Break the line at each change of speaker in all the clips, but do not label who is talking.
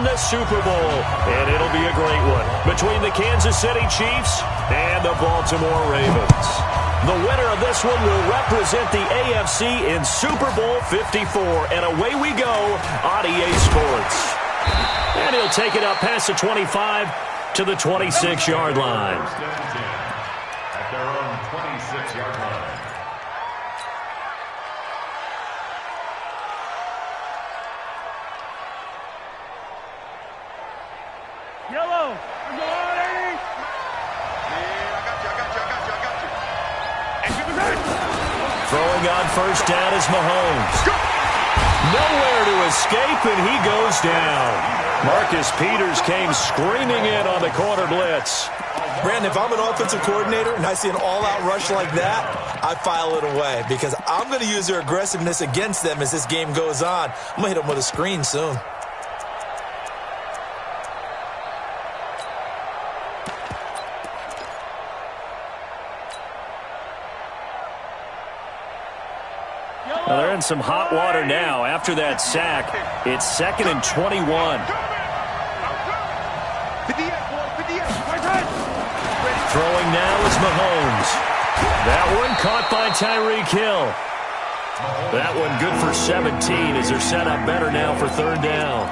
in the Super Bowl, and it'll be a great one between the Kansas City Chiefs and the Baltimore Ravens. The winner of this one will represent the AFC in Super Bowl 54, and away we go on EA Sports. And he'll take it up past the 25 to the 26-yard line.
At their own 26-yard line.
Yellow. Go on, Eddie.
Yeah, I got you.
Throwing on first down is Mahomes. Nowhere to escape, and he goes down. Marcus Peters came screaming in on the corner blitz.
Brandon, if I'm an offensive coordinator and I see an all-out rush like that, I file it away because I'm going to use their aggressiveness against them as this game goes on. I'm going to hit them with a screen soon.
Well, they're in some hot water now. After that sack, it's 2nd and 21. Throwing now is Mahomes. That one caught by Tyreek Hill. That one good for 17 as they're set up better now for 3rd down.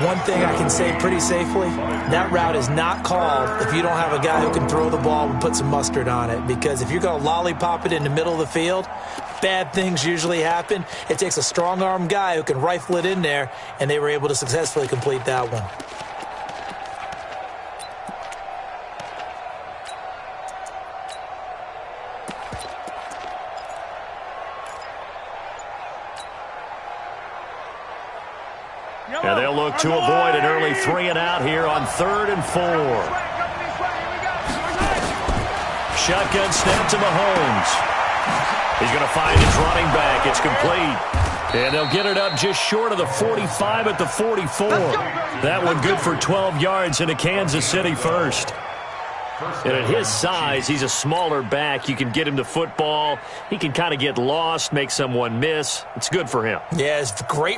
One thing I can say pretty safely, that route is not called if you don't have a guy who can throw the ball and put some mustard on it. Because if you're going to lollipop it in the middle of the field, bad things usually happen. It takes a strong-arm guy who can rifle it in there, and they were able to successfully complete that one.
Yeah, they'll look to avoid an early 3 and out here on 3rd and 4. Shotgun snap to Mahomes. He's going to find his running back. It's complete. And they'll get it up just short of the 45 at the 44. That one good for 12 yards into Kansas City first. And at his size, he's a smaller back. You can get him the football. He can kind of get lost, make someone miss. It's good for him.
Yeah, it's great.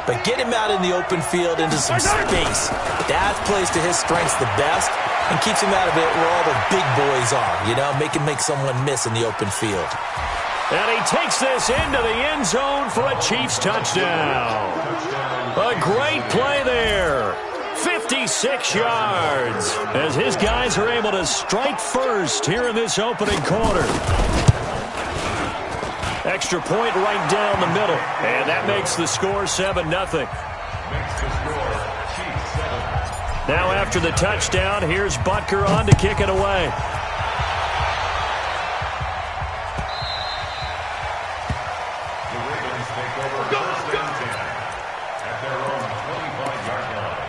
But get him out in the open field into some space. That plays to his strengths the best and keeps him out of it where all the big boys are, you know, make someone miss in the open field.
And he takes this into the end zone for a Chiefs touchdown. A great play there. 56 yards as his guys are able to strike first here in this opening quarter. Extra point right down the middle. And that makes the score 7-0. Now after the touchdown, here's Butker on to kick it away.
The Ravens take over first and 10 at their own 25-yard line.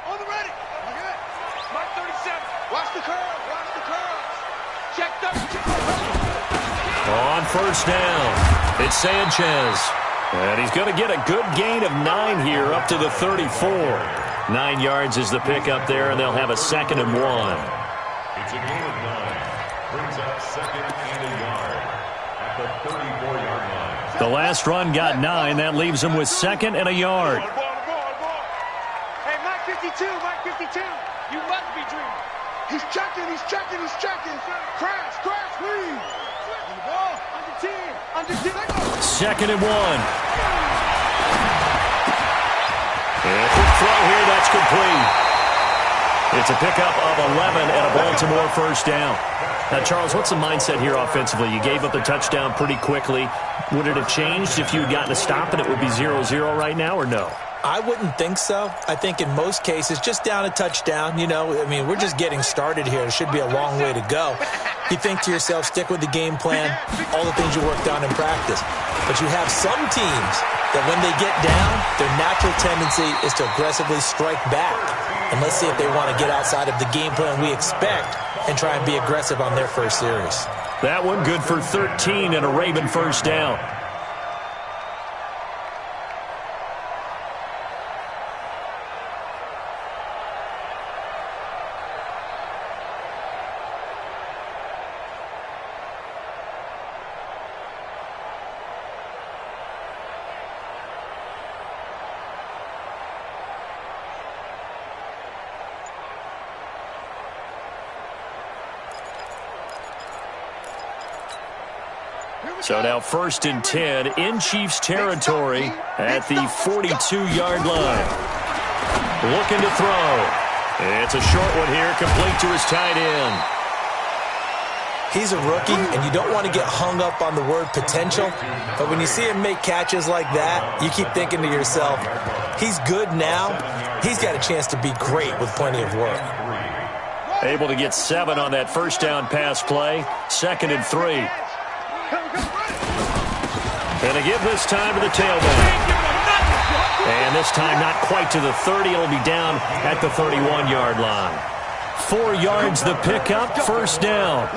On the ready. Look at it. Mark 37. Watch the curve. Watch the curve. Check the.
On first down, it's Sanchez. And he's going to get a good gain of 9 here up to the 34. 9 yards is the pickup there, and they'll have a 2nd and 1.
It's a gain of 9. Brings up 2nd and a yard at the 34-yard line.
The last run got 9. That leaves him with 2nd and a yard.
Ball. Hey, Mike 52. Mike 52. You must be dreaming. He's checking. Crash, please. Ball. Under 10.
2nd and 1. And quick throw here, that's complete. It's a pickup of 11 and a Baltimore first down. Now, Charles, what's the mindset here offensively? You gave up the touchdown pretty quickly. Would it have changed if you had gotten a stop and it would be 0-0 right now, or no?
I wouldn't think so. I think in most cases, just down a touchdown, you know, I mean, we're just getting started here. There should be a long way to go. You think to yourself, stick with the game plan, all the things you worked on in practice. But you have some teams that when they get down, their natural tendency is to aggressively strike back. And let's see if they want to get outside of the game plan we expect and try and be aggressive on their first series.
That one good for 13 and a Raven first down. So now 1st and 10 in Chiefs territory at the 42-yard line. Looking to throw. It's a short one here, complete to his tight end.
He's a rookie, and you don't want to get hung up on the word potential. But when you see him make catches like that, you keep thinking to yourself, he's good now. He's got a chance to be great with plenty of work.
Able to get 7 on that first down pass play. 2nd and 3. And to give this time to the tailback. And this time not quite to the 30. It'll be down at the 31-yard line. 4 yards the pickup, 1st down.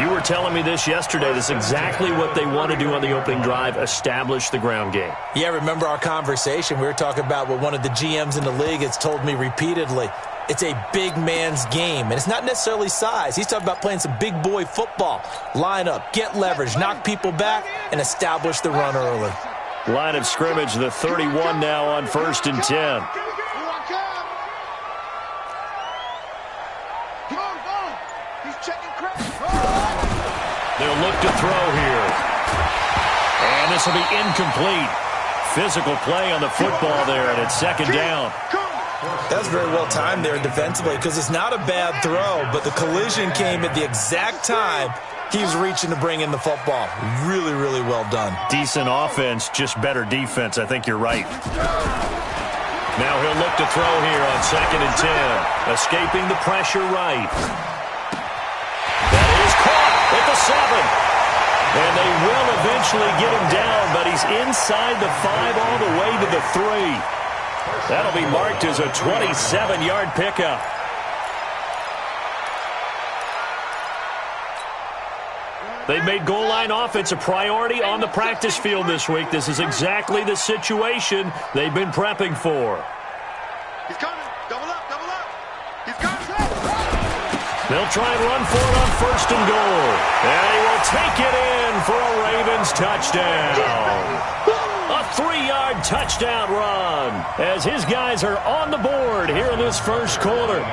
You were telling me this yesterday. This is exactly what they want to do on the opening drive, establish the ground game.
Yeah, remember our conversation? We were talking about what one of the GMs in the league has told me repeatedly. It's a big man's game, and it's not necessarily size. He's talking about playing some big boy football. Line up, get leverage, knock people back, and establish the run early.
Line of scrimmage, the 31 now on 1st and 10. They'll look to throw here. And this will be incomplete. Physical play on the football there, and it's 2nd down.
That was very well timed there defensively because it's not a bad throw, but the collision came at the exact time he was reaching to bring in the football. Really, really well done.
Decent offense, just better defense. I think you're right. Now he'll look to throw here on 2nd and 10. Escaping the pressure right. That is caught at the 7. And they will eventually get him down, but he's inside the 5 all the way to the 3. That'll be marked as a 27-yard pickup. They've made goal line offense a priority on the practice field this week. This is exactly the situation they've been prepping for.
He's coming. Double up, double up. He's coming.
They'll try and run for it on 1st and goal. And he will take it in for a Ravens touchdown. A 3-yard touchdown run as his guys are on the board here in this 1st quarter.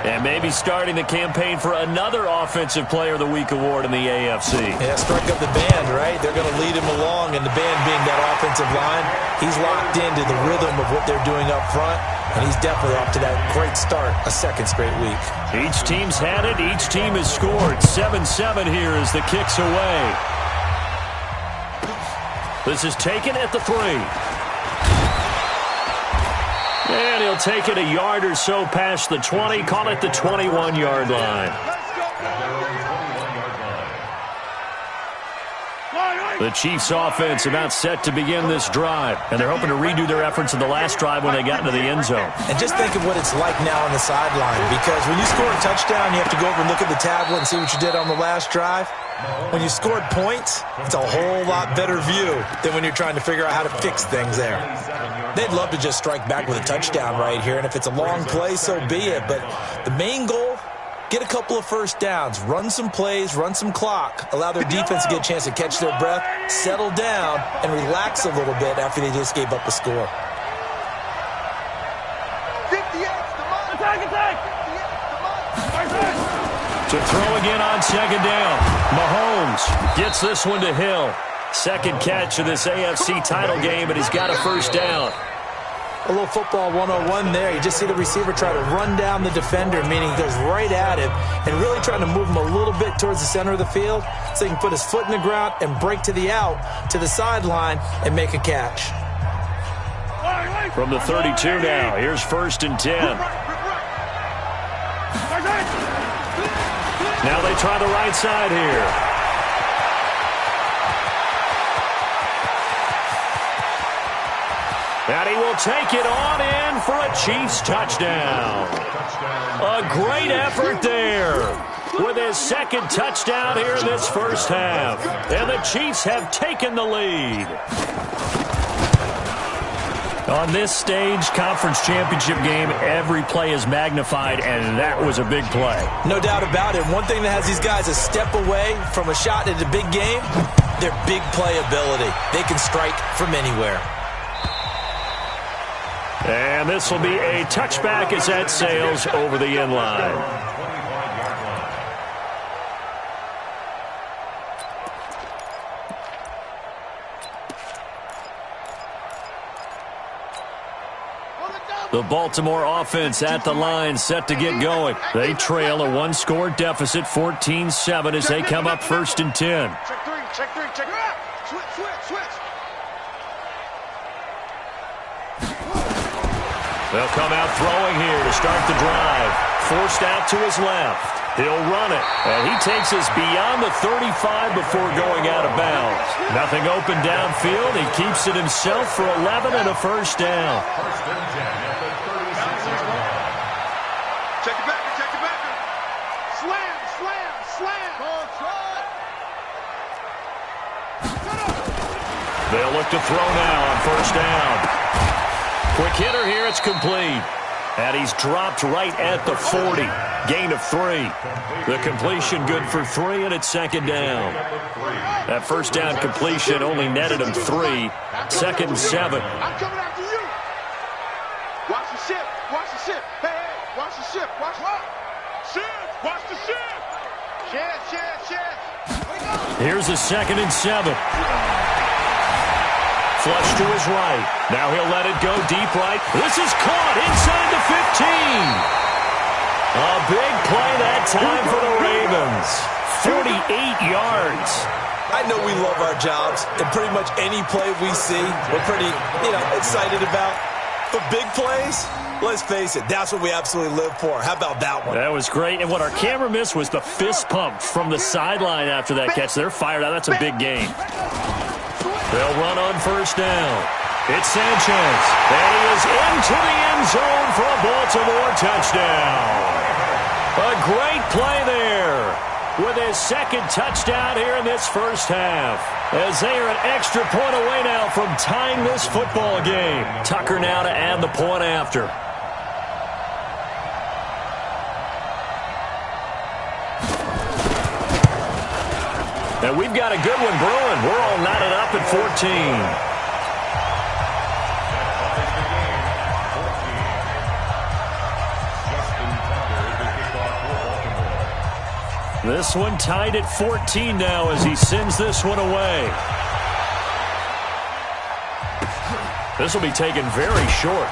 And maybe starting the campaign for another Offensive Player of the Week award in the AFC.
Yeah, strike up the band, right? They're going to lead him along, and the band being that offensive line, he's locked into the rhythm of what they're doing up front, and he's definitely off to that great start, a 2nd straight week.
Each team's had it. Each team has scored. 7-7 here as the kick's away. This is taken at the 3. And he'll take it a yard or so past the 20. Call it the 21-yard line. The Chiefs offense about set to begin this drive. And they're hoping to redo their efforts in the last drive when they got into the end zone.
And just think of what it's like now on the sideline. Because when you score a touchdown, you have to go over and look at the tablet and see what you did on the last drive. When you scored points, it's a whole lot better view than when you're trying to figure out how to fix things there. They'd love to just strike back with a touchdown right here. And if it's a long play, so be it. But the main goal, get a couple of 1st downs, run some plays, run some clock, allow their defense to get a chance to catch their breath, settle down, and relax a little bit after they just gave up a score.
To throw again on 2nd down. Mahomes gets this one to Hill. 2nd catch of this AFC title game, and he's got a 1st down.
A little football 101 there. You just see the receiver try to run down the defender, meaning he goes right at him and really trying to move him a little bit towards the center of the field so he can put his foot in the ground and break to the out, to the sideline, and make a catch.
From the 32 now, here's 1st and 10. Now they try the right side here. And he will take it on in for a Chiefs touchdown. A great effort there with his 2nd touchdown here in this 1st half. And the Chiefs have taken the lead. On this stage, conference championship game, every play is magnified, and that was a big play.
No doubt about it. One thing that has these guys a step away from a shot at a big game, their big playability. They can strike from anywhere.
And this will be a touchback as that sails over the end line. The Baltimore offense at the line, set to get going. They trail a one-score deficit, 14-7, as they come up 1st and 10.
Check three, check three, check three. Switch.
They'll come out throwing here to start the drive. Forced out to his left. He'll run it, and he takes us beyond the 35 before going out of bounds. Nothing open downfield. He keeps it himself for 11 and a first down.
First and 10 at the 36-yard line.
Check it back. Slam.
They'll look to throw now on first down. Quick hitter here, it's complete. And he's dropped right at the 40. Gain of 3. The completion good for 3, and it's 2nd down. That first down completion only netted him 3. 2nd and 7.
I'm coming after you. Watch the ship. Hey, watch the ship. Watch the ship. Ship.
Here's a 2nd and 7. Flush to his right. Now he'll let it go deep right. This is caught inside the 15. A big play that time for the Ravens. 48 yards.
I know we love our jobs, and pretty much any play we see, we're pretty, excited about. But big plays, let's face it, that's what we absolutely live for. How about that one?
That was great. And what our camera missed was the fist pump from the sideline after that catch. They're fired out. That's a big gain. They'll run on first down. It's Sanchez. And he is into the end zone for a Baltimore touchdown. A great play there with his 2nd touchdown here in this first half. As they are an extra point away now from tying this football game. Tucker now to add the point after. And we've got a good one brewing. We're all knotted up at 14. This one tied at 14 now as he sends this one away. This will be taken very short.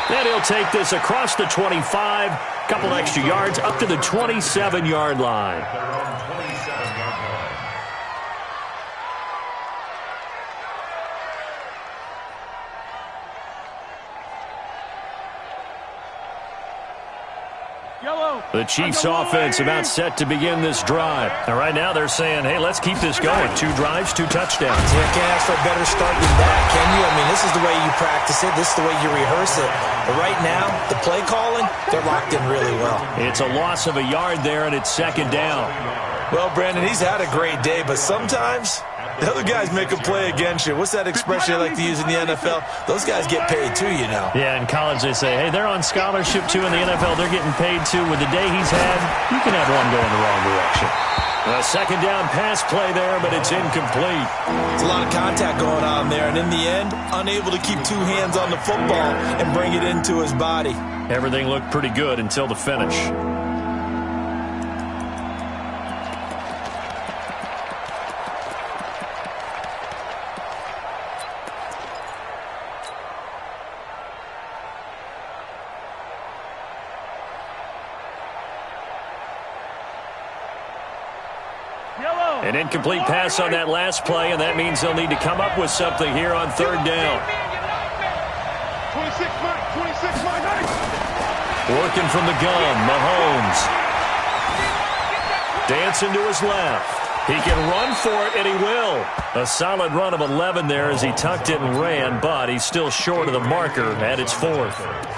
Then he'll take this across the 25, couple extra yards up to the 27-yard line. The Chiefs offense about set to begin this drive. And right now they're saying, hey, let's keep this going. 2 drives, 2 touchdowns.
You can't ask for a better start than that, can you? I mean, this is the way you practice it. This is the way you rehearse it. But right now, the play calling, they're locked in really well.
It's a loss of a yard there, and it's 2nd down.
Well, Brandon, he's had a great day, but sometimes the other guys make a play against you. What's that expression they like to use in the NFL? Those guys get paid too, you know.
Yeah, in college they say, hey, they're on scholarship too. In the NFL, they're getting paid too. With the day he's had, you can have one go in the wrong direction. A 2nd down pass play there, but it's incomplete.
It's a lot of contact going on there, and in the end, unable to keep 2 hands on the football and bring it into his body.
Everything looked pretty good until the finish. An incomplete pass on that last play, and that means they'll need to come up with something here on 3rd down.
26 Mike.
Working from the gun, Mahomes. Dancing to his left. He can run for it, and he will. A solid run of 11 there as he tucked it and ran, but he's still short of the marker at its 4th.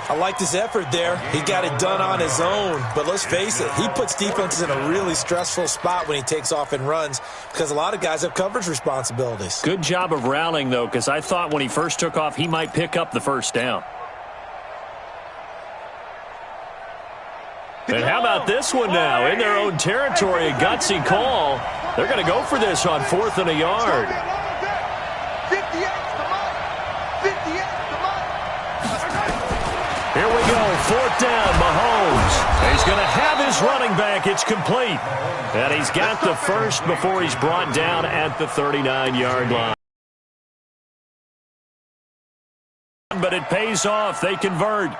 I liked his effort there. He got it done on his own. But let's face it, he puts defenses in a really stressful spot when he takes off and runs because a lot of guys have coverage responsibilities.
Good job of rallying, though, because I thought when he first took off, he might pick up the first down. And how about this one now? In their own territory, a gutsy call. They're going to go for this on 4th and a yard.
58, come on.
Here we go, 4th down, Mahomes. He's going to have his running back. It's complete. And he's got the first before he's brought down at the 39-yard line. zone, but it pays off. They convert.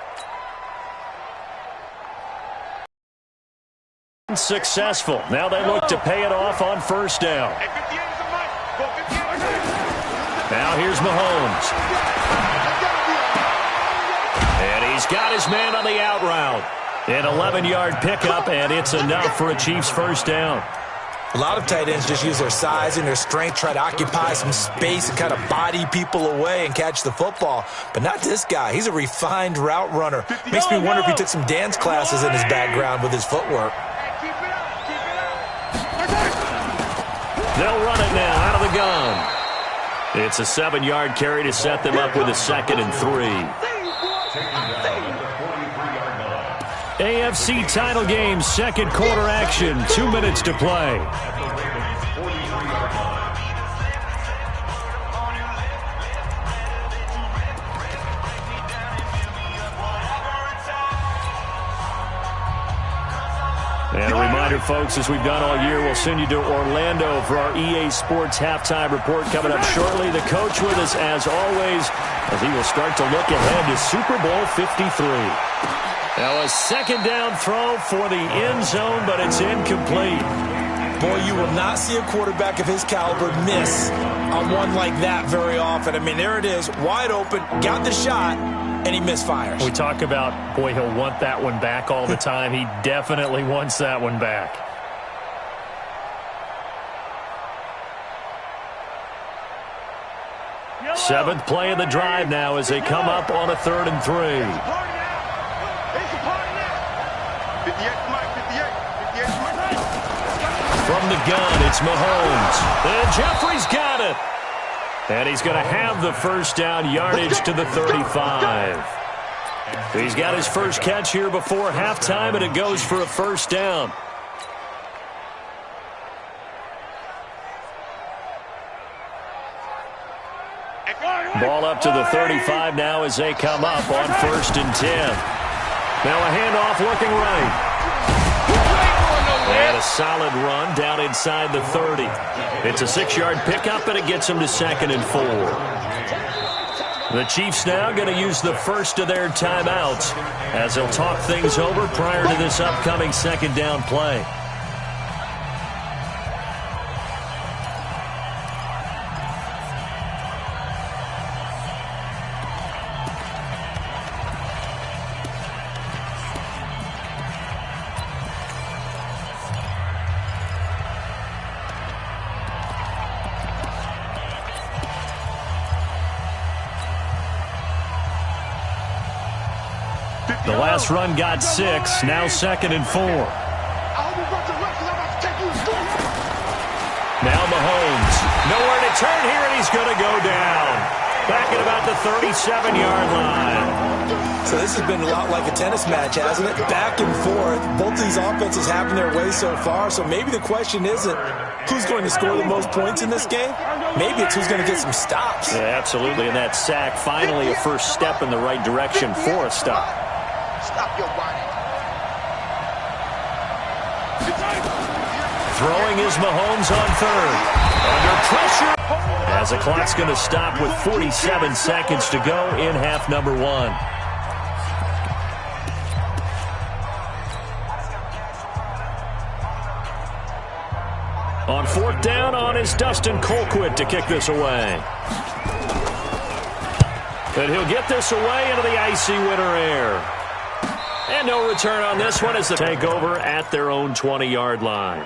Successful. Now they look to pay it off on first down. Now here's Mahomes. And he's got his man on the out route. An 11-yard pickup, and it's enough for a Chiefs first down.
A lot of tight ends just use their size and their strength, try to occupy some space and kind of body people away and catch the football. But not this guy. He's a refined route runner. Makes me wonder if he took some dance classes in his background with his footwork.
They'll run it now out of the gun. It's a 7-yard carry to set them up with a 2nd and 3. AFC title game, second quarter action, 2 minutes to play. And a reminder, folks, as we've done all year, we'll send you to Orlando for our EA Sports halftime report coming up shortly. The coach with us, as always, as he will start to look ahead to Super Bowl 53. Now a second down throw for the end zone, but it's incomplete.
Boy, you will not see a quarterback of his caliber miss on one like that very often. I mean, there it is, wide open, got the shot, and he misfires.
We talk about, boy, he'll want that one back all the time. He definitely wants that one back. Seventh play of the drive now as they come up on a 3rd and 3. From the gun, it's Mahomes. And Jeffrey's got it. And he's going to have the first down, yardage to the 35. He's got his first catch here before halftime, and it goes for a first down. Ball up to the 35 now as they come up on 1st and 10. Now a handoff looking right. And a solid run down inside the 30. It's a 6-yard pickup, and it gets them to 2nd and 4. The Chiefs now going to use the first of their timeouts as they'll talk things over prior to this upcoming 2nd down play. The last run got 6, now 2nd and 4. Now Mahomes, nowhere to turn here, and he's going to go down. Back at about the 37-yard line.
So this has been a lot like a tennis match, hasn't it? Back and forth. Both these offenses having their way so far, so maybe the question isn't who's going to score the most points in this game. Maybe it's who's going to get some stops.
Yeah, absolutely, and that sack, finally a first step in the right direction for a stop.
Stop your whining.
Throwing is Mahomes on 3rd. Under pressure. As the clock's going to stop with 47 seconds to go in half number 1. On 4th down, on is Dustin Colquitt to kick this away. And he'll get this away into the icy winter air. And no return on this one as they take over at their own 20-yard line.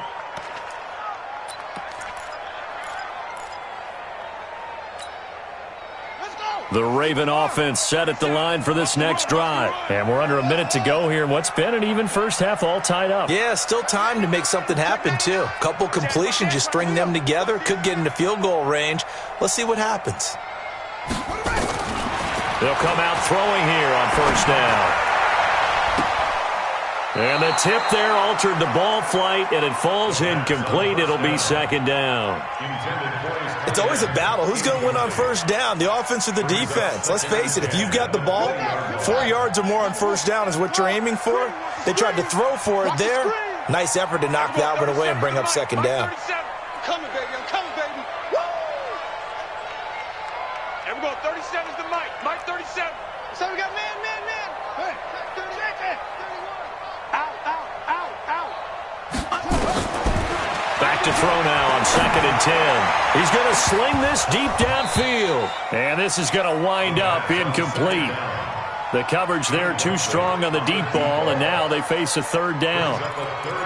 The Raven offense set at the line for this next drive. And we're under a minute to go here in what's been an even first half, all tied up.
Yeah, still time to make something happen, too. A couple completions, you string them together, could get into field goal range. Let's see what happens.
They'll come out throwing here on 1st down. And the tip there altered the ball flight, and it falls incomplete. It'll be 2nd down.
It's always a battle. Who's going to win on 1st down, the offense or the defense? Let's face it, if you've got the ball, 4 yards or more on 1st down is what you're aiming for. They tried to throw for it there. Nice effort to knock that one away and bring up 2nd down.
I'm coming, baby. I'm coming, baby. Woo! Everyone, 37's the mic. Mic 37.
throw now on 2nd and 10. He's going to sling this deep downfield. And this is going to wind up incomplete. The coverage there too strong on the deep ball, and now they face a 3rd down.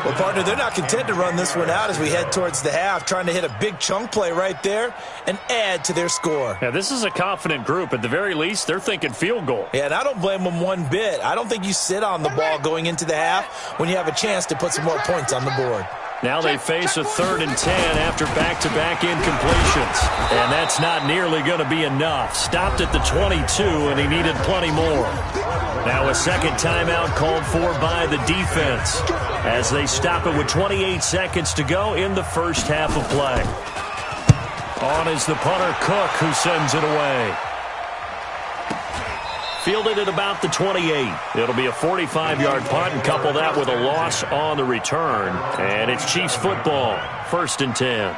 Well, partner, they're not content to run this one out as we head towards the half, trying to hit a big chunk play right there and add to their score.
Yeah, this is a confident group. At the very least, they're thinking field goal.
Yeah, and I don't blame them one bit. I don't think you sit on the ball going into the half when you have a chance to put some more points on the board.
Now they face a 3rd and 10 after back-to-back incompletions. And that's not nearly going to be enough. Stopped at the 22, and he needed plenty more. Now a second timeout called for by the defense as they stop it with 28 seconds to go in the first half of play. On is the punter, Cook, who sends it away. Fielded at about the 28. It'll be a 45-yard punt, and couple that with a loss on the return. And it's Chiefs football, 1st and 10.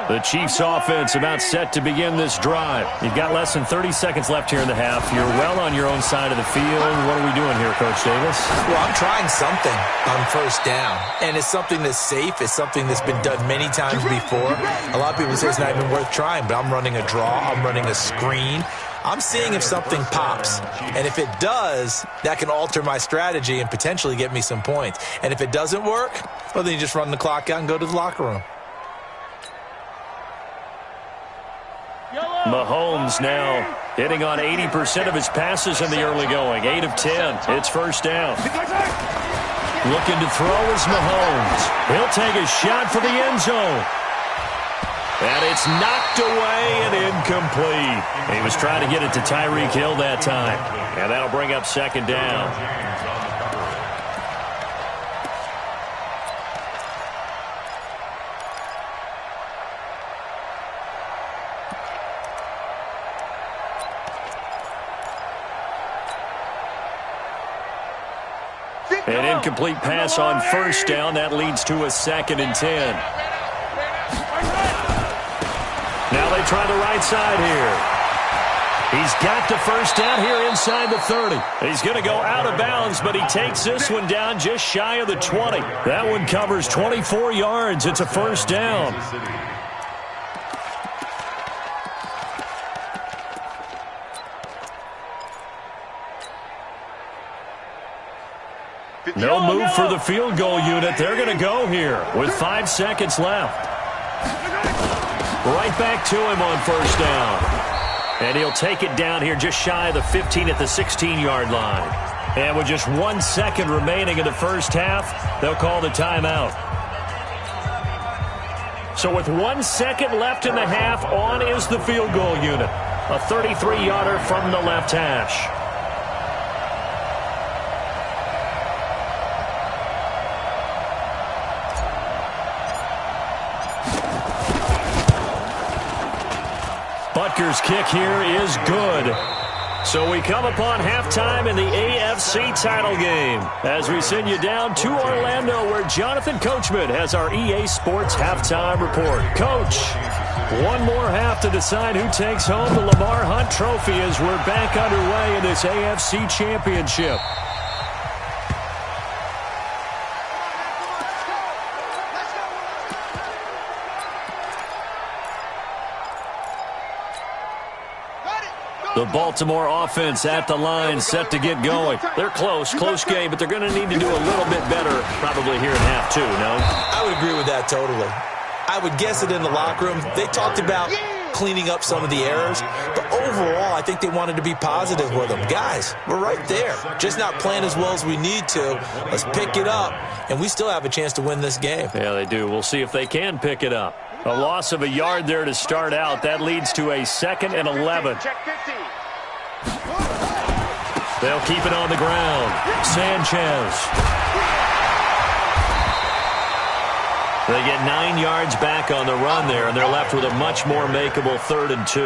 The Chiefs offense about set to begin this drive. You've got less than 30 seconds left here in the half. You're well on your own side of the field. What are we doing here, Coach Davis?
Well, I'm trying something on 1st down, and it's something that's safe. It's something that's been done many times before. A lot of people say it's not even worth trying, but I'm running a draw. I'm running a screen. I'm seeing if something pops, and if it does, that can alter my strategy and potentially get me some points. And if it doesn't work, well, then you just run the clock out and go to the locker room.
Mahomes now hitting on 80% of his passes in the early going. 8 of 10. It's 1st down. Looking to throw is Mahomes. He'll take a shot for the end zone. And it's knocked away and incomplete. He was trying to get it to Tyreek Hill that time. And that'll bring up 2nd down. An incomplete pass on 1st down. That leads to a 2nd and 10. Now they try the right side here. He's got the 1st down here inside the 30. He's going to go out of bounds, but he takes this one down just shy of the 20. That one covers 24 yards. It's a 1st down. No move for the field goal unit. They're going to go here with 5 seconds left. Right back to him on 1st down. And he'll take it down here just shy of the 15 at the 16-yard line. And with just 1 second remaining in the first half, they'll call the timeout. So with 1 second left in the half, on is the field goal unit. A 33-yarder from the left hash. Butker's kick here is good. So we come upon halftime in the AFC title game as we send you down to Orlando where Jonathan Coachman has our EA Sports halftime report. Coach, one more half to decide who takes home the Lamar Hunt Trophy as we're back underway in this AFC Championship. The Baltimore offense at the line, set to get going. They're close game, but they're going to need to do a little bit better probably here in half 2, no?
I would agree with that totally. I would guess it in the locker room. They talked about cleaning up some of the errors, but overall, I think they wanted to be positive with them. Guys, we're right there. Just not playing as well as we need to. Let's pick it up, and we still have a chance to win this game.
Yeah, they do. We'll see if they can pick it up. A loss of a yard there to start out. That leads to a 2nd and 11. They'll keep it on the ground. Sanchez. They get 9 yards back on the run there, and they're left with a much more makeable 3rd and 2.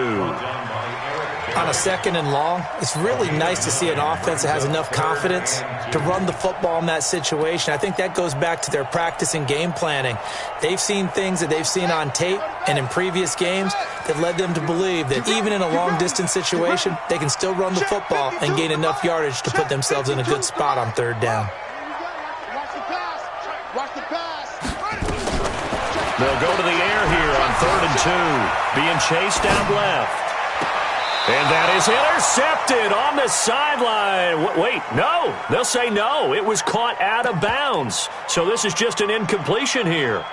On a 2nd and long, it's really nice to see an offense that has enough confidence to run the football in that situation. I think that goes back to their practice and game planning. They've seen things that they've seen on tape and in previous games that led them to believe that even in a long-distance situation, they can still run the football and gain enough yardage to put themselves in a good spot on 3rd down.
They'll go to the air here on 3rd and 2. Being chased out left. And that is intercepted on the sideline. Wait, no. They'll say no. It was caught out of bounds. So this is just an incompletion here.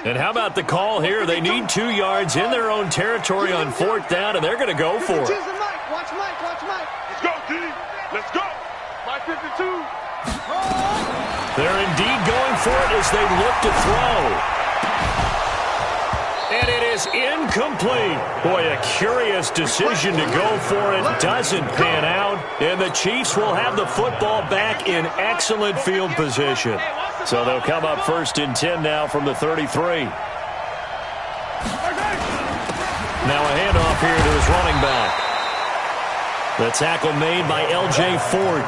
And how about the call here? They need 2 yards in their own territory on 4th down, and they're going to go for it.
Watch Mike. Let's go, D. Let's go. Mike 52.
They're indeed going for it as they look to throw. And it is incomplete. Boy, a curious decision to go for it. Doesn't pan out. And the Chiefs will have the football back in excellent field position. So they'll come up 1st and 10 now from the 33. Now a handoff here to his running back. The tackle made by L.J. Ford.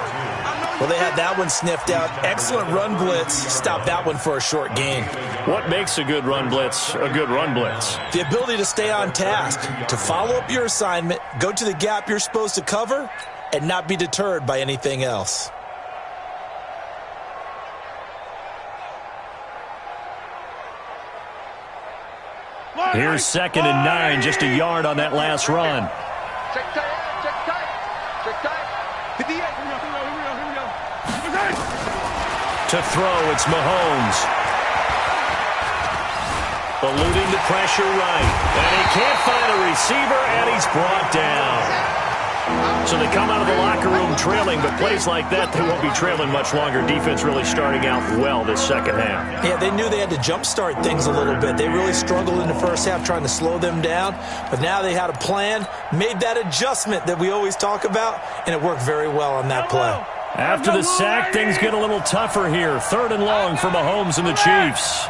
Well, they had that one sniffed out. Excellent run blitz. Stopped that one for a short gain.
What makes a good run blitz a good run blitz?
The ability to stay on task, to follow up your assignment, go to the gap you're supposed to cover, and not be deterred by anything else.
Here's 2nd and 9, just a yard on that last run.
Check tight.
To throw, it's Mahomes. Eluding the pressure right. And he can't find a receiver, and he's brought down. So they come out of the locker room trailing, but plays like that, they won't be trailing much longer. Defense really starting out well this second half.
Yeah, they knew they had to jumpstart things a little bit. They really struggled in the first half trying to slow them down, but now they had a plan, made that adjustment that we always talk about, and it worked very well on that play.
After the sack, things get a little tougher here. 3rd and long for Mahomes and the Chiefs.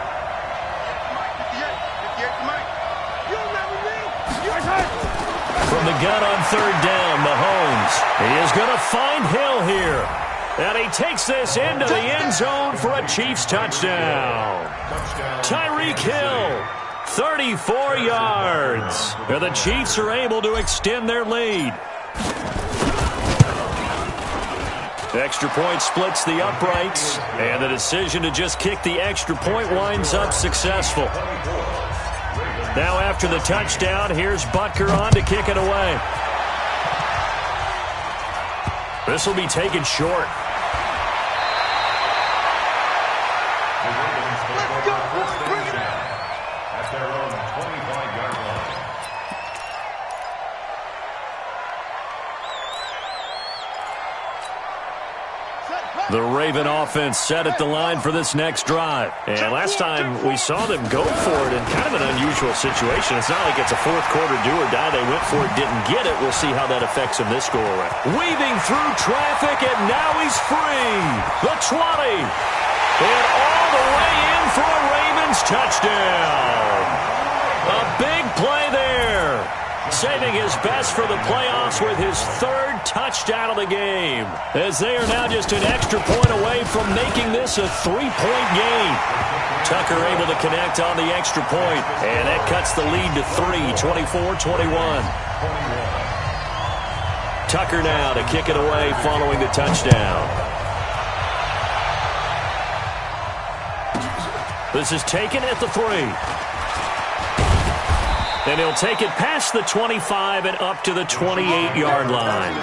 From the gun on 3rd down, Mahomes. He is going to find Hill here. And he takes this into the end zone for a Chiefs touchdown. Tyreek Hill, 34 yards. And the Chiefs are able to extend their lead. Extra point splits the uprights, and the decision to just kick the extra point winds up successful. Now after the touchdown, here's Butker on to kick it away. This will be taken short.
At their own 25-yard line.
The Raven offense set at the line for this next drive. And last time we saw them go for it in kind of an unusual situation. It's not like it's a fourth quarter do or die. They went for it, didn't get it. We'll see how that affects them this go around. Weaving through traffic, and now he's free. The 20. And all the way in for a Ravens touchdown. A big play there. Saving his best for the playoffs with his 3rd touchdown of the game. As they are now just an extra point away from making this a 3-point game. Tucker able to connect on the extra point. And that cuts the lead to 3, 24-21. Tucker now to kick it away following the touchdown. This is taken at the 3. And he'll take it past the 25 and up to the 28-yard line.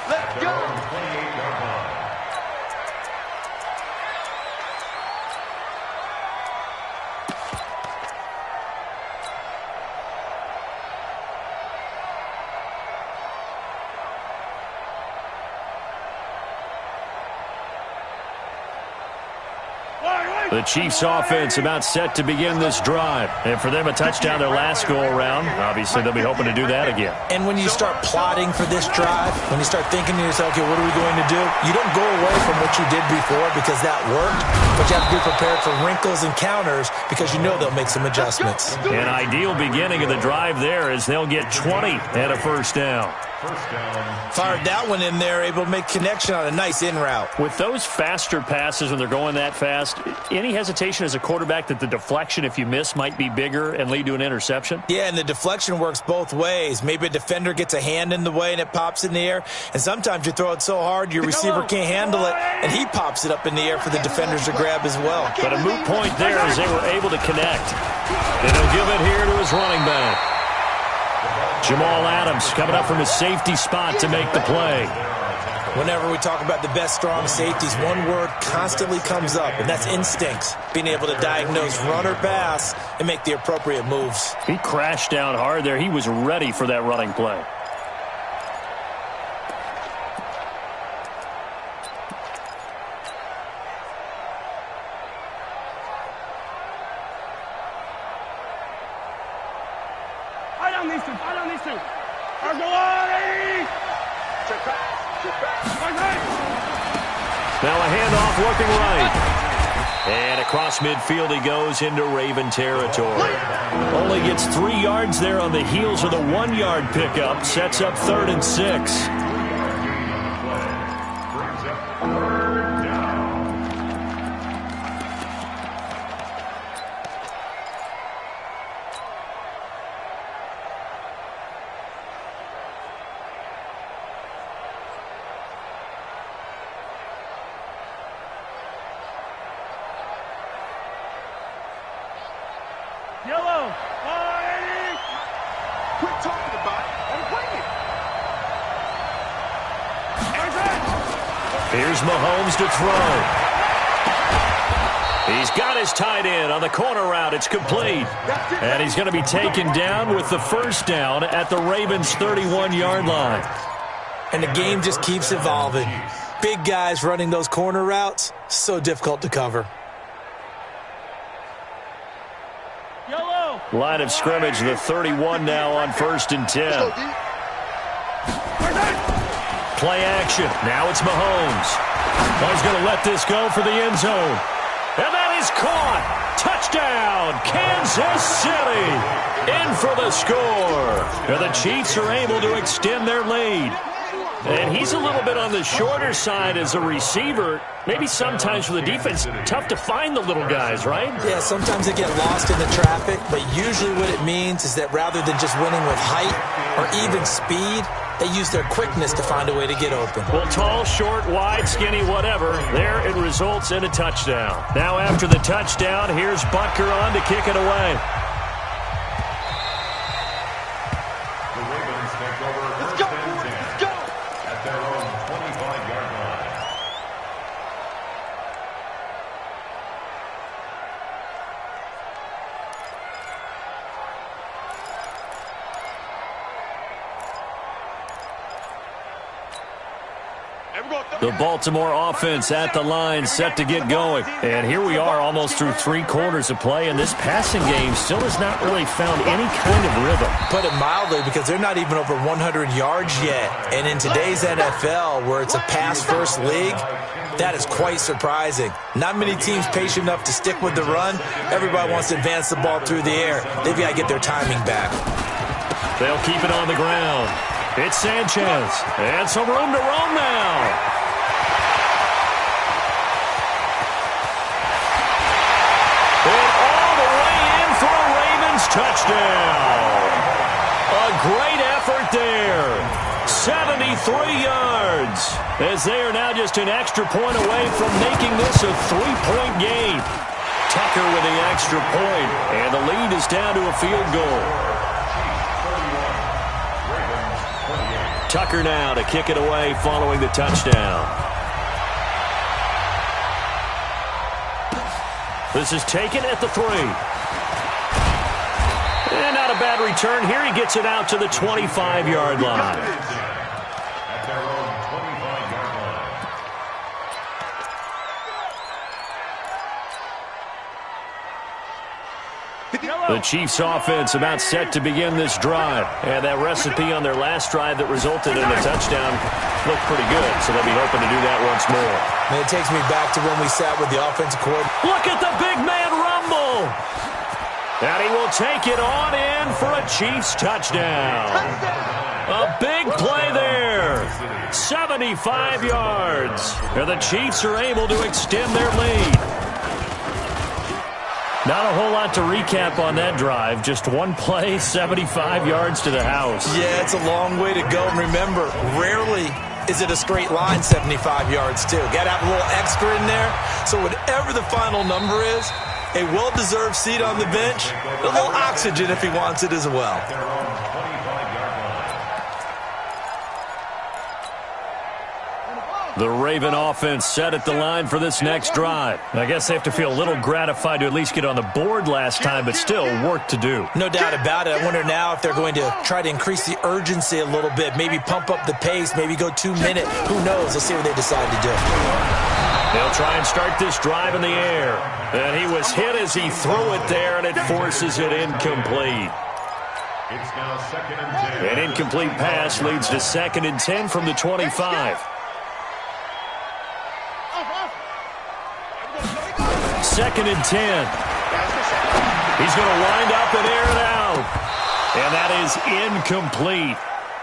Let's go.
The Chiefs offense about set to begin this drive. And for them, a touchdown their last go-around. Obviously, they'll be hoping to do that again.
And when you start plotting for this drive, when you start thinking to yourself, okay, what are we going to do? You don't go away from what you did before because that worked, but you have to be prepared for wrinkles and counters because you know they'll make some adjustments.
An ideal beginning of the drive there is they'll get 20 and a first down.
First down.
Fired that one in there, able to make connection on a nice in route.
With those faster passes, when they're going that fast, any hesitation as a quarterback that the deflection, if you miss, might be bigger and lead to an interception?
Yeah, and the deflection works both ways. Maybe a defender gets a hand in the way and it pops in the air, and sometimes you throw it so hard your receiver can't handle it, and he pops it up in the air for the defenders to grab as well.
But a moot point there as they were able to connect. And he'll give it here to his running back. Jamal Adams coming up from his safety spot to make the play.
Whenever we talk about the best strong safeties, one word constantly comes up, and that's instincts. Being able to diagnose run or pass and make the appropriate moves.
He crashed down hard there. He was ready for that running play. Now a handoff working right. And across midfield he goes into Raven territory. Only gets 3 yards there on the heels of the 1-yard pickup. Sets up 3rd and 6.
Yellow. Eddie.
Quit talking about it and bring it.
Here's Mahomes to throw. He's got his tight end on the corner route. It's complete. And he's going to be taken down with the first down at the Ravens' 31-yard line.
And the game just keeps evolving. Big guys running those corner routes, so difficult to cover.
Yellow.
Line of scrimmage, the 31 now on 1st and 10. Play action. Now it's Mahomes. He's going to let this go for the end zone. And that is caught. Touchdown, Kansas City. In for the score. And the Chiefs are able to extend their lead. And he's a little bit on the shorter side as a receiver. Maybe sometimes for the defense, tough to find the little guys, right?
Yeah, sometimes they get lost in the traffic, but usually what it means is that rather than just winning with height or even speed, they use their quickness to find a way to get open.
Well, tall, short, wide, skinny, whatever, there it results in a touchdown. Now after the touchdown, here's Butker on to kick it away.
The Ravens take over
Let's
first
go,
and
boys.
10
Let's go.
at their own 25-yard line.
The Baltimore offense at the line, set to get going. And here we are almost through 3 quarters of play, and this passing game still has not really found any kind of rhythm.
Put it mildly, because they're not even over 100 yards yet. And in today's NFL, where it's a pass-first league, that is quite surprising. Not many teams patient enough to stick with the run. Everybody wants to advance the ball through the air. They've got to get their timing back.
They'll keep it on the ground. It's Sanchez. And some room to roam now. And all the way in for a Ravens touchdown. A great effort there. 73 yards. As they are now just an extra point away from making this a 3-point game. Tucker with the extra point, and the lead is down to a field goal. Tucker now to kick it away following the touchdown. This is taken at the 3. And not a bad return here. He gets it out to the 25-yard line.
At their own 25-yard line.
The Chiefs offense about set to begin this drive. And that recipe on their last drive that resulted in a touchdown looked pretty good. So they'll be hoping to do that once more.
And it takes me back to when we sat with the offensive coordinator.
Look at the big man rumble. And he will take it on in for a Chiefs touchdown. A big play there. 75 yards. And the Chiefs are able to extend their lead. Not a whole lot to recap on that drive. Just one play, 75 yards to the house.
Yeah, it's a long way to go. And remember, rarely is it a straight line 75 yards, too. Got to have a little extra in there. So whatever the final number is, a well-deserved seat on the bench, a little oxygen if he wants it as well.
The Raven offense set at the line for this next drive. I guess they have to feel a little gratified to at least get on the board last time, but still work to do.
No doubt about it. I wonder now if they're going to try to increase the urgency a little bit, maybe pump up the pace, maybe go 2 minute. Who knows? Let's see what they decide to do.
They'll try and start this drive in the air. And he was hit as he threw it there, and it forces it incomplete.
It's now 2nd and 10.
An incomplete pass leads to 2nd and 10 from the 25. 2nd and 10. He's going to wind up and air it out. And that is incomplete.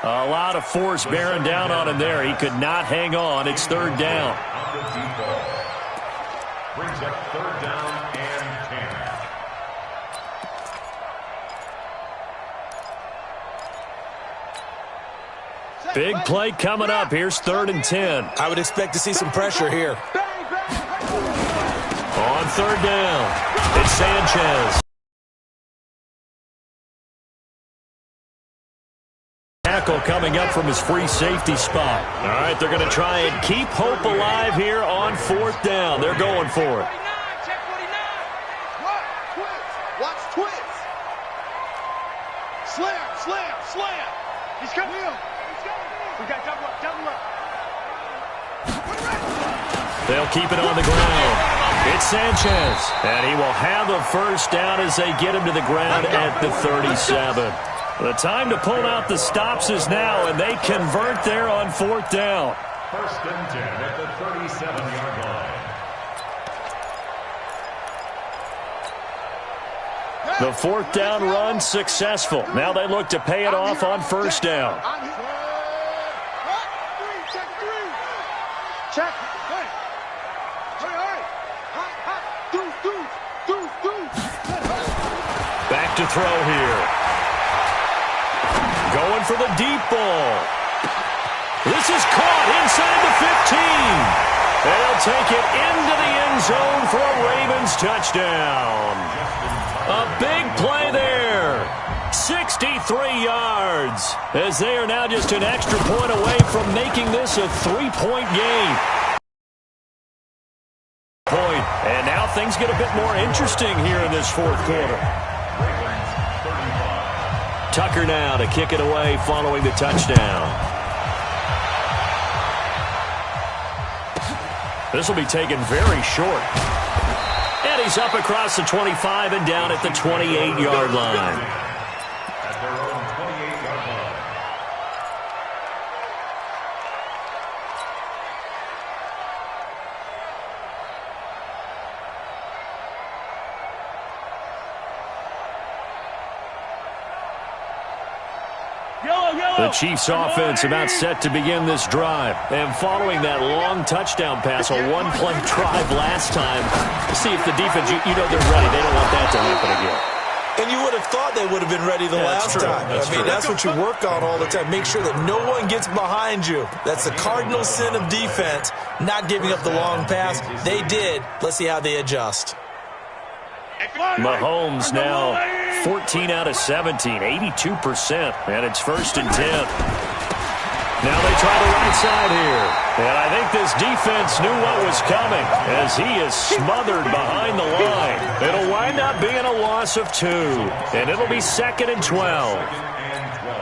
A lot of force bearing down on him there. He could not hang on. It's 3rd down.
Brings up 3rd down and 10.
Big play coming up. Here's 3rd and 10.
I would expect to see some pressure here.
On 3rd down, it's Sanchez. Tackle coming up from his free safety spot. All right, they're going to try and keep hope alive here on 4th down. They're going for it.
Watch twist. Slam. He's coming. We got double up.
They'll keep it on the ground. It's Sanchez, and he will have a 1st down as they get him to the ground at the 37. The time to pull out the stops is now, and they convert there on 4th down.
1st and 10 at the 37-yard line.
The 4th down run successful. Now they look to pay it off on 1st down.
Check.
Back to throw here. Going for the deep ball. This is caught inside the 15. They'll take it into the end zone for a Ravens touchdown. A big play there. 63 yards. As they are now just an extra point away from making this a 3-point game. And now things get a bit more interesting here in this 4th quarter. Tucker now to kick it away following the touchdown. This will be taken very short. And he's up across the 25 and down at the 28-yard line.
At their own 28-yard line.
The Chiefs offense about set to begin this drive. And following that long touchdown pass, a one-play drive last time, to see if the defense, you know they're ready. They don't want that to happen again.
And you would have thought they would have been ready the last time. That's what you work on all the time. Make sure that no one gets behind you. That's the cardinal sin of defense, not giving up the long pass. They did. Let's see how they adjust.
Mahomes now 14 out of 17, 82%, and it's 1st and 10. Now they try the right side here, and I think this defense knew what was coming as he is smothered behind the line. It'll wind up being a loss of 2, and it'll be 2nd and 12.
2nd and 12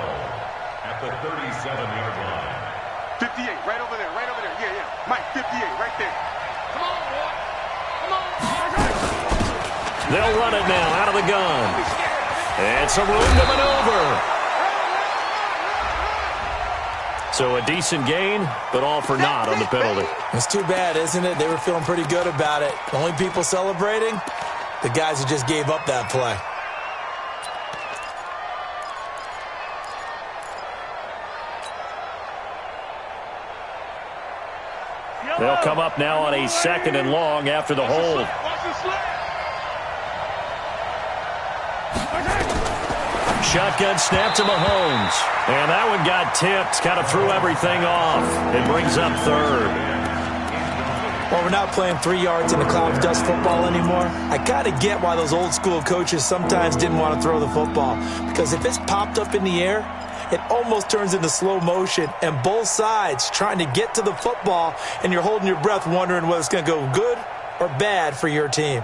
at the 37-yard line.
58, right over there. Yeah. Mike, 58, right there. Come on, boy. Come on.
They'll run it now out of the gun. And some room to maneuver. So a decent gain, but all for naught on the penalty.
It's too bad, isn't it? They were feeling pretty good about it. The only people celebrating, the guys who just gave up that play.
They'll come up now on a 2nd and long after the hold. Shotgun snap to Mahomes. And that one got tipped. Kind of threw everything off. It brings up 3rd.
Well, we're not playing 3 yards in a cloud of dust football anymore. I kind of get why those old school coaches sometimes didn't want to throw the football. Because if it's popped up in the air, it almost turns into slow motion, and both sides trying to get to the football, and you're holding your breath wondering whether it's going to go good or bad for your team.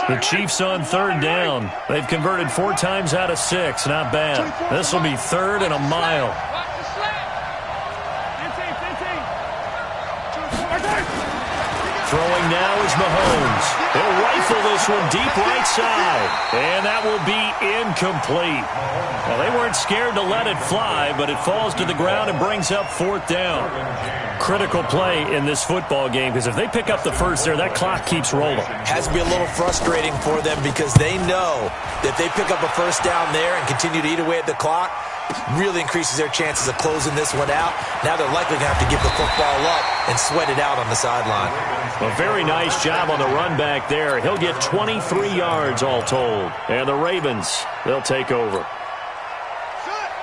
The Chiefs on 3rd down. They've converted 4 times out of 6. Not bad. This will be 3rd and a mile. Throwing now is Mahomes. He'll rifle this one deep right side. And that will be incomplete. Well, they weren't scared to let it fly, but it falls to the ground and brings up 4th down. Critical play in this football game, because if they pick up the first there, that clock keeps rolling.
Has to be a little frustrating for them because they know that if they pick up a first down there and continue to eat away at the clock, really increases their chances of closing this one out. Now they're likely going to have to give the football up and sweat it out on the sideline.
A very nice job on the run back there. He'll get 23 yards all told. And the Ravens, they'll take over.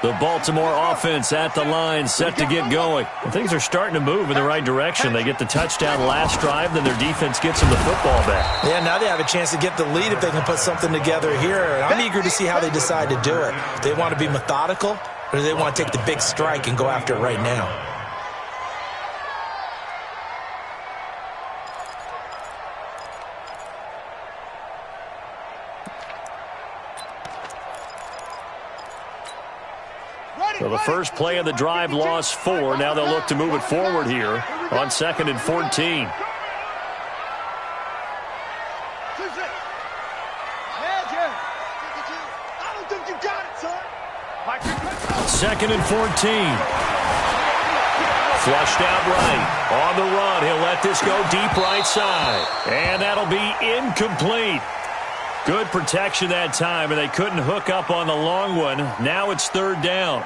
The Baltimore offense at the line, set to get going. And things are starting to move in the right direction. They get the touchdown last drive, then their defense gets them the football back.
Yeah, now they have a chance to get the lead if they can put something together here. And I'm eager to see how they decide to do it. Do they want to be methodical, or do they want to take the big strike and go after it right now?
So the first play of the drive lost 4. Now they'll look to move it forward here on 2nd and 14. 2nd and 14. Flushed out right. On the run, he'll let this go deep right side. And that'll be incomplete. Good protection that time, and they couldn't hook up on the long one. Now it's 3rd down.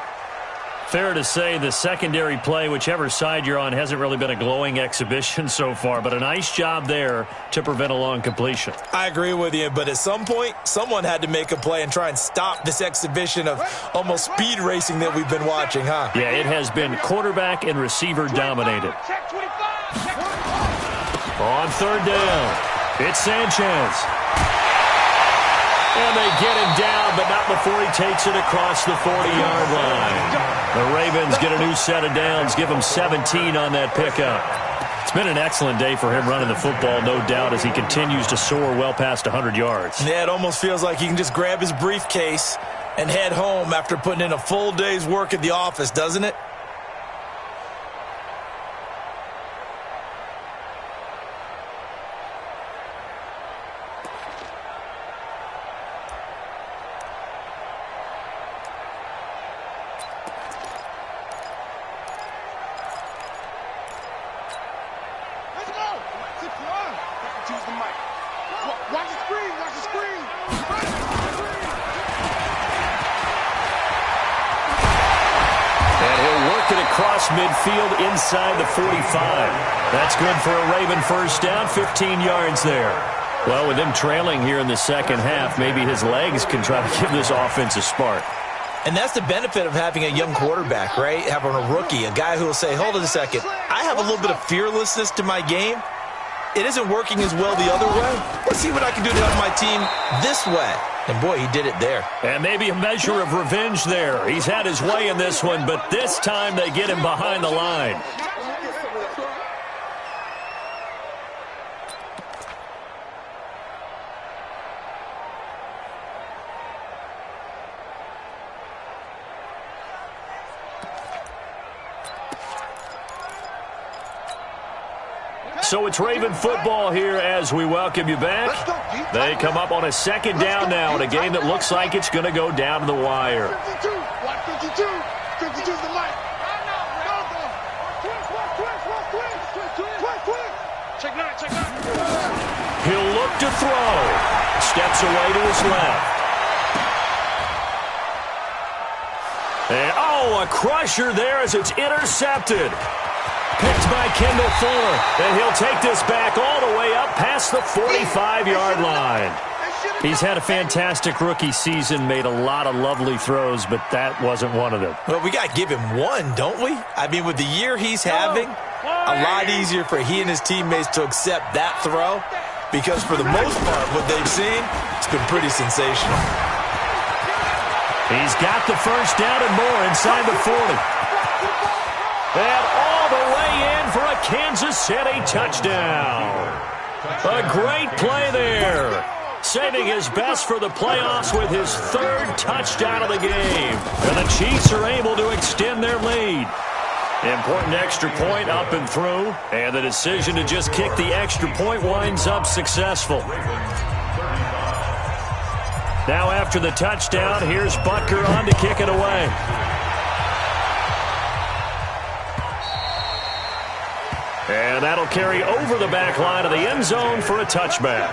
Fair to say the secondary play, whichever side you're on, hasn't really been a glowing exhibition so far, but a nice job there to prevent a long completion.
I agree with you, but at some point, someone had to make a play and try and stop this exhibition of almost speed racing that we've been watching, huh?
Yeah, it has been quarterback and receiver dominated. On 3rd down, it's Sanchez. And they get him down, but not before he takes it across the 40-yard line. The Ravens get a new set of downs, give him 17 on that pickup. It's been an excellent day for him running the football, no doubt, as he continues to soar well past 100 yards.
Yeah, it almost feels like he can just grab his briefcase and head home after putting in a full day's work at the office, doesn't it?
Midfield inside the 45. That's good for a Raven first down, 15 yards there. Well, with them trailing here in the second half, maybe his legs can try to give this offense a spark.
And that's the benefit of having a young quarterback, right? Having a rookie, a guy who will say, hold it a second, I have a little bit of fearlessness to my game. It isn't working as well the other way. Let's see what I can do to help my team this way. And, boy, he did it there.
And maybe a measure of revenge there. He's had his way in this one, but this time they get him behind the line. So it's Raven football here as we welcome you back. They come up on a 2nd down now in a game that looks like it's going to go down to the wire.
52, 52 is the light. Check 9, check 9.
He'll look to throw. Steps away to his left. And, a crusher there as it's intercepted. Picked by Kendall Fuller. And he'll take this back all the way up past the 45-yard line. He's had a fantastic rookie season, made a lot of lovely throws, but that wasn't one of them.
Well, we got to give him one, don't we? I mean, with the year he's having, a lot easier for he and his teammates to accept that throw because for the most part, what they've seen, it's been pretty sensational.
He's got the first down and more inside the 40. And all the way in for a Kansas City touchdown. A great play there. Saving his best for the playoffs with his third touchdown of the game. And the Chiefs are able to extend their lead. Important extra point up and through. And the decision to just kick the extra point winds up successful. Now after the touchdown, here's Butker on to kick it away. And that'll carry over the back line of the end zone for a touchback.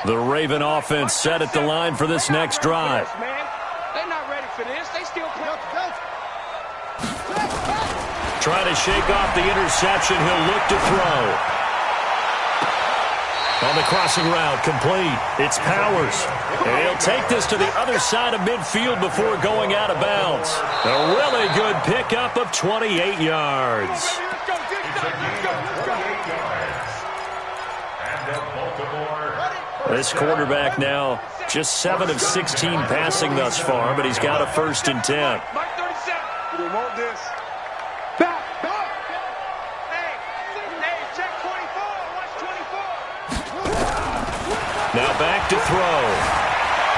The Raven offense set at the line for this next drive.
They're not ready for this. They still play.
Trying to shake off the interception. He'll look to throw. On the crossing route, complete. It's Powers. And he'll take this to the other side of midfield before going out of bounds. A really good pickup of 28 yards. This quarterback now just 7 of 16 passing thus far, but he's got a 1st and 10.
We want this. Back. Hey, check 24. Watch 24.
Now back to throw.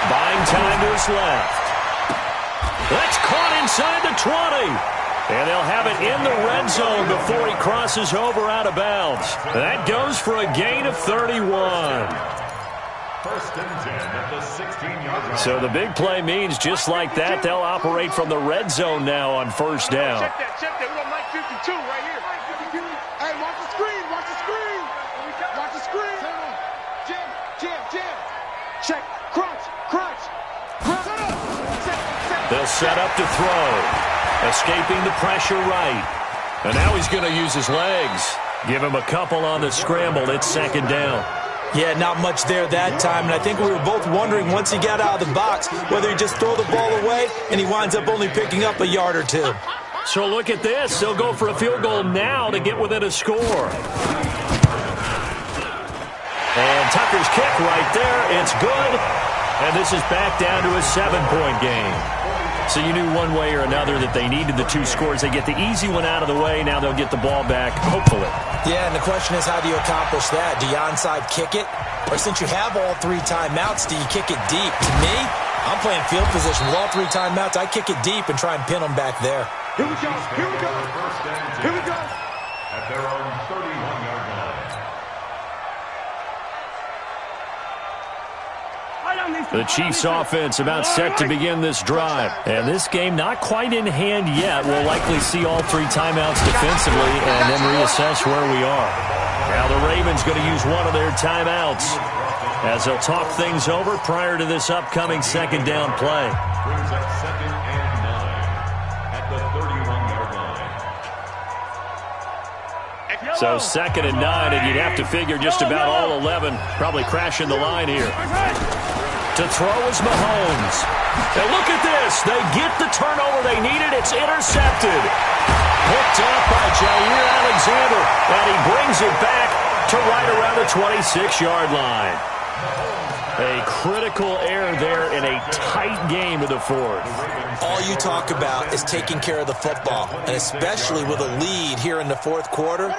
Buying time to his left. That's caught inside the 20. And they'll have it in the red zone before he crosses over out of bounds. That goes for a gain of 31.
1st and 10 at the 16-yard line.
So the big play means just like that, they'll operate from the red zone now on 1st down.
Check that. We got Mike 52 right here. Hey, watch the screen. Watch the screen. Jam. Check. Crunch.
They'll set up to throw. Escaping the pressure right. And now he's going to use his legs. Give him a couple on the scramble. It's 2nd down.
Yeah, not much there that time, and I think we were both wondering once he got out of the box whether he'd just throw the ball away, and he winds up only picking up a yard or two.
So look at this. They'll go for a field goal now to get within a score. And Tucker's kick right there. It's good. And this is back down to a 7-point game. So you knew one way or another that they needed the 2 scores. They get the easy one out of the way. Now they'll get the ball back, hopefully.
Yeah, and the question is, how do you accomplish that? Do you onside kick it? Or since you have all 3 timeouts, do you kick it deep? To me, I'm playing field position with all 3 timeouts. I kick it deep and try and pin them back there.
Here we go.
At their own 31-yard line.
The Chiefs offense about set to begin this drive. And this game not quite in hand yet. We'll likely see all 3 timeouts defensively and then reassess where we are. Now the Ravens going to use one of their timeouts as they'll talk things over prior to this upcoming 2nd down play.
Brings up 2nd and 9 at the 31-yard line.
So 2nd and 9, and you'd have to figure just about all 11 probably crashing the line here. To throw is Mahomes. And look at this. They get the turnover they needed. It's intercepted. Picked up by Jair Alexander. And he brings it back to right around the 26-yard line. A critical error there in a tight game of the 4th.
All you talk about is taking care of the football, and especially with a lead here in the 4th quarter,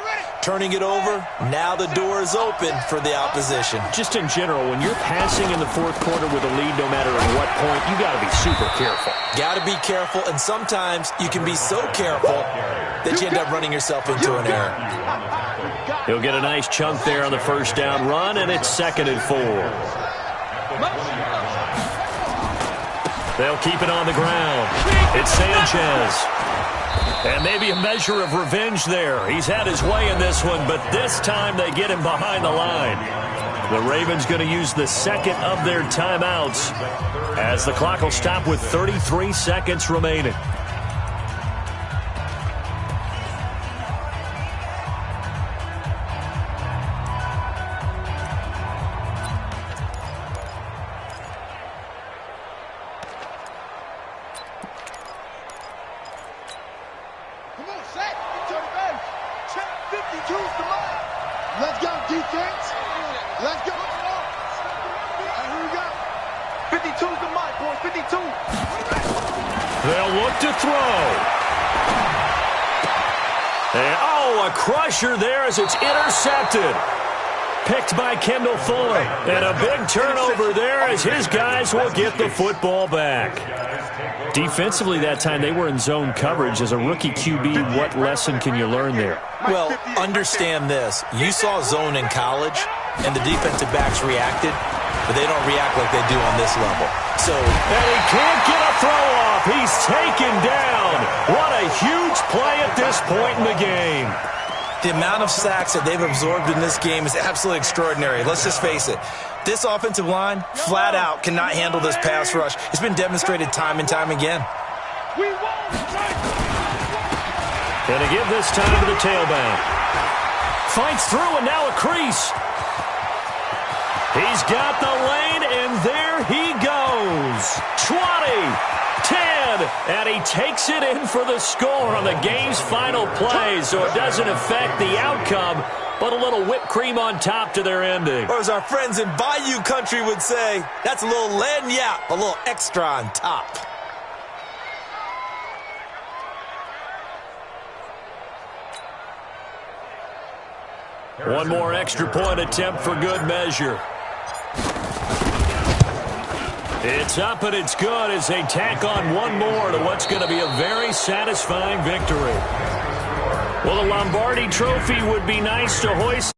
turning it over. Now the door is open for the opposition.
Just in general, when you're passing in the fourth quarter with a lead, no matter at what point, you got to be super careful.
Got to be careful, and sometimes you can be so careful that you end up running yourself into an error.
He'll get a nice chunk there on the first down run, and it's 2nd and 4. They'll keep it on the ground. It's Sanchez. And maybe a measure of revenge there. He's had his way in this one, but this time they get him behind the line. The Ravens going to use the second of their timeouts as the clock will stop with 33 seconds remaining.
Come on, set. Get to the bench. Check 52's the mark. Let's go, defense. Let's go. All right, here we go. 52's the mark, boys. 52.
They'll look to throw. And, a crusher there as it's intercepted. Picked by Kendall Fuller. And a big turnover there as his guys will get the football back. Defensively that time, they were in zone coverage. As a rookie QB, what lesson can you learn there?
Well, understand this. You saw zone in college, and the defensive backs reacted, but they don't react like they do on this level.
And he can't get a throw off. He's taken down. What a huge play at this point in the game.
The amount of sacks that they've absorbed in this game is absolutely extraordinary. Let's just face it. This offensive line, flat out, cannot handle this pass rush. It's been demonstrated time and time again.
Going to give this time to the tailback. Fights through, and now a crease. He's got the lane, and there he goes. 20, 10, and he takes it in for the score on the game's final play, so it doesn't affect the outcome, but a little whipped cream on top to their ending.
Or as our friends in Bayou Country would say, that's a little lagniappe, a little extra on top.
One more extra point attempt for good measure. It's up and it's good as they tack on one more to what's going to be a very satisfying victory. Well, the Lombardi Trophy would be nice to hoist.